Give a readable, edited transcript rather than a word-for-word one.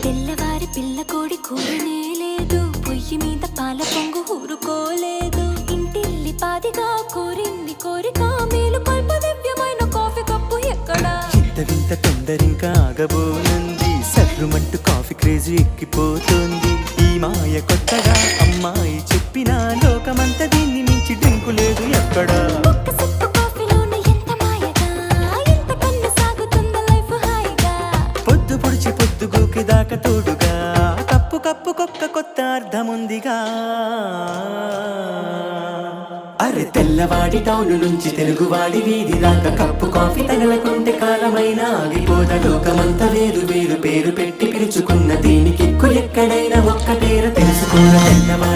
తెల్లవారి పిల్ల కోడి కూరనే లేదు, పొయ్యి మీద పాల పొంగు ఊరుకోలేదు. ఇంటిల్లి పాదిగా కోరింది కోరిక, మేలు కొల్ప దివ్యమైన కాఫీ కప్పు ఎక్కడా? ఇంత వింత తొందరింకా ఆగబోనుంది, సర్రుమంటూ కాఫీ క్రేజ్ ఎక్కిపోతుంది. ఈ మాయ కొత్తగా అమ్మాయి చెప్పిన లోకమంత దీన్ని మించి డ్రింకు లేదు ఎక్కడా. ఒక్క సిప్పు కాఫీలోన ఎంత మాయగా, ఎంత కన్ను సాగుతుందో లైఫ్ హాయిగా. పొద్దు పొడిచి పొద్దు గోకి దాకా తోడుగా, కప్పు కప్పుకొక్క కొత్త అర్థముందిగా. అరే తెల్లవాడి టౌన్ నుంచి తెలుగువాడి వీధి దాకా కప్పు కాఫీ తగలకుంటే కాలమైన ఆగిపోద. లోకమంతా వేరు వేరు పేరు పెట్టి పిలుచుకున్న దీనికి ఎక్కడైనా ఒక్క పేరు తెలుసుకోర. తెల్లవాడి